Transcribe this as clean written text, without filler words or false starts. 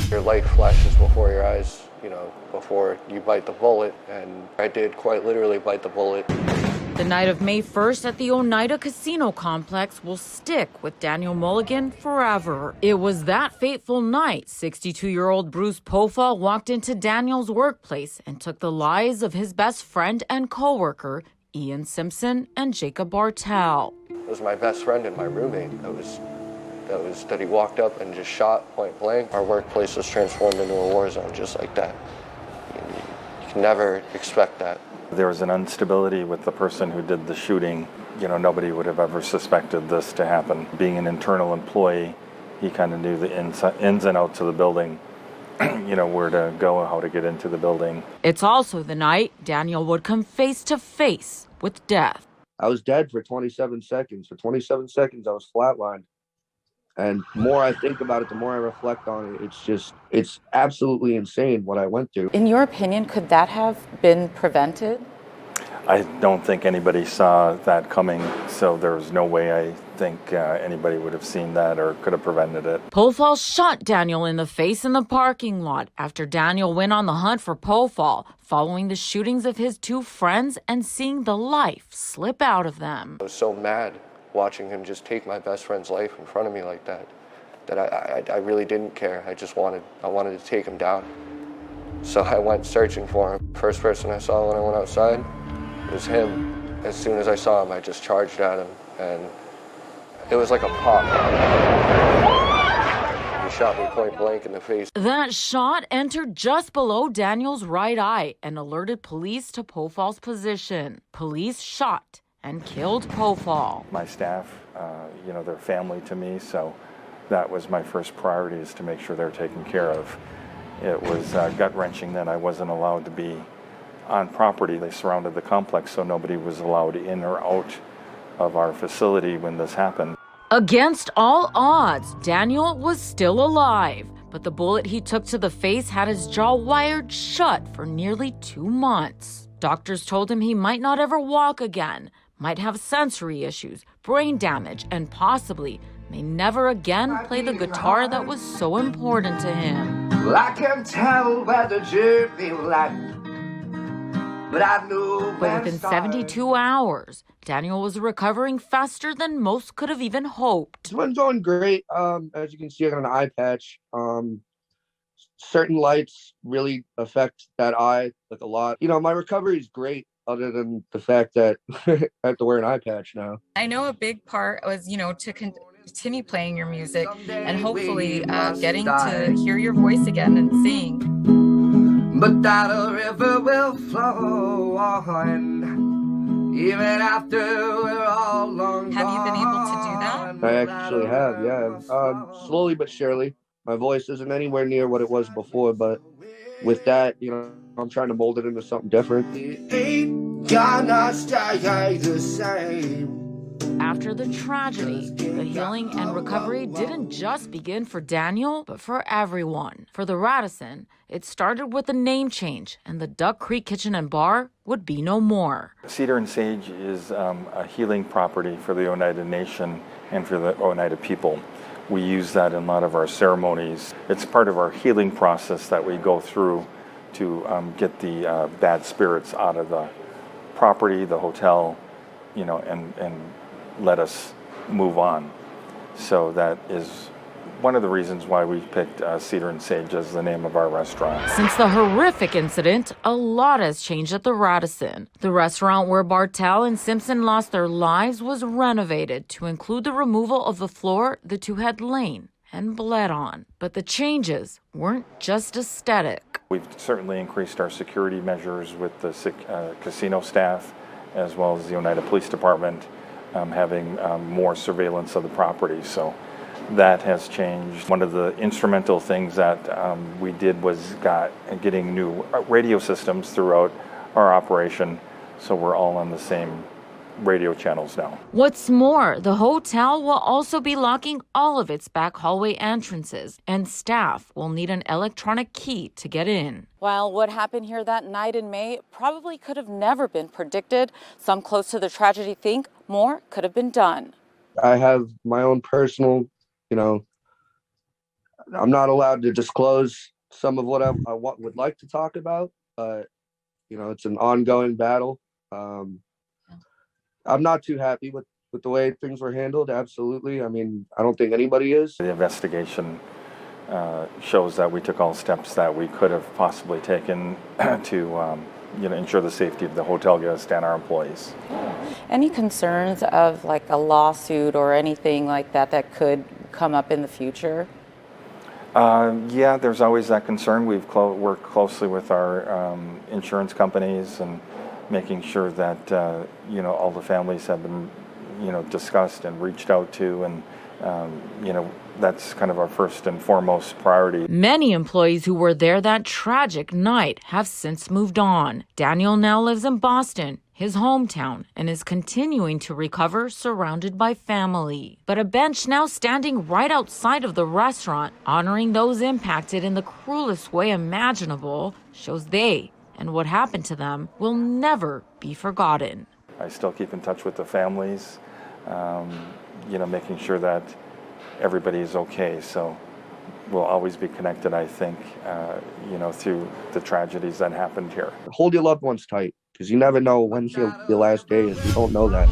Your light flashes before your eyes, before you bite the bullet, and I did quite literally bite the bullet. The night of May 1st at the Oneida Casino complex will stick with Daniel Mulligan forever. It was that fateful night 62-year-old Bruce Pofall walked into Daniel's workplace and took the lives of his best friend and co-worker, Ian Simpson and Jacob Bartel. It was my best friend and my roommate that he walked up and just shot point blank. Our workplace was transformed into a war zone just like that. You can never expect that. There was an instability with the person who did the shooting. Nobody would have ever suspected this to happen. Being an internal employee, he kind of knew the ins and outs of the building, where to go, how to get into the building. It's also the night Daniel would come face to face with death. I was dead for 27 seconds. For 27 seconds, I was flatlined. And the more I think about it, the more I reflect on it, it's absolutely insane what I went through. In your opinion, could that have been prevented? I don't think anybody saw that coming, so there's no way I think anybody would have seen that or could have prevented it. Pofall shot Daniel in the face in the parking lot after Daniel went on the hunt for Pofall, following the shootings of his two friends and seeing the life slip out of them. I was so mad watching him just take my best friend's life in front of me like that I really didn't care. I wanted to take him down. So I went searching for him. First person I saw when I went outside was him. As soon as I saw him, I just charged at him, and it was like a pop. He shot me point blank in the face. That shot entered just below Daniel's right eye and alerted police to Pofall's position. Police shot and killed Pofall. My staff, they're family to me, so that was my first priority, is to make sure they're taken care of. It was gut-wrenching that I wasn't allowed to be on property. They surrounded the complex, so nobody was allowed in or out of our facility when this happened. Against all odds, Daniel was still alive, but the bullet he took to the face had his jaw wired shut for nearly 2 months. Doctors told him he might not ever walk again, might have sensory issues, brain damage, and possibly may never again play the guitar that was so important to him. Well, I can tell where the journey led, but I know. But within 72 hours, Daniel was recovering faster than most could have even hoped. It's been going great. As you can see, I got an eye patch. Certain lights really affect that eye like a lot. My recovery is great, other than the fact that I have to wear an eye patch now. I know a big part was, to continue playing your music and hopefully getting to hear your voice again and sing. But that a river will flow on, even after we're all long Have you been able to do that? I actually have, yeah. Slowly but surely. My voice isn't anywhere near what it was before, but with that, I'm trying to mold it into something different. It ain't gonna stay the same. After the tragedy, the healing and recovery didn't just begin for Daniel, but for everyone. For the Radisson, it started with a name change, and the Duck Creek Kitchen and Bar would be no more. Cedar and Sage is a healing property for the Oneida Nation and for the Oneida people. We use that in a lot of our ceremonies. It's part of our healing process that we go through to get the bad spirits out of the property, the hotel, and let us move on. So that is one of the reasons why we picked Cedar and Sage as the name of our restaurant. Since the horrific incident, a lot has changed at the Radisson. The restaurant where Bartel and Simpson lost their lives was renovated to include the removal of the floor the two had lain and bled on. But the changes weren't just aesthetic. We've certainly increased our security measures with the casino staff, as well as the Oneida Police Department, having more surveillance of the property. So that has changed. One of the instrumental things that we did was getting new radio systems throughout our operation, so we're all on the same radio channels now. What's more, the hotel will also be locking all of its back hallway entrances, and staff will need an electronic key to get in. While what happened here that night in May probably could have never been predicted, some close to the tragedy think more could have been done. I have my own personal, I'm not allowed to disclose some of what I would like to talk about, but it's an ongoing battle. I'm not too happy with the way things were handled. Absolutely. I mean, I don't think anybody is. The investigation shows that we took all steps that we could have possibly taken to ensure the safety of the hotel guests and our employees. Any concerns of like a lawsuit or anything like that that could come up in the future? Yeah, there's always that concern. We've worked closely with our insurance companies and making sure that all the families have been discussed and reached out to, and that's kind of our first and foremost priority. Many employees who were there that tragic night have since moved on. Daniel now lives in Boston, his hometown, and is continuing to recover surrounded by family. But a bench now standing right outside of the restaurant, honoring those impacted in the cruelest way imaginable, shows they and what happened to them will never be forgotten. I still keep in touch with the families, making sure that everybody is okay. So we'll always be connected, I think, through the tragedies that happened here. Hold your loved ones tight, because you never know when your last day is. You don't know that.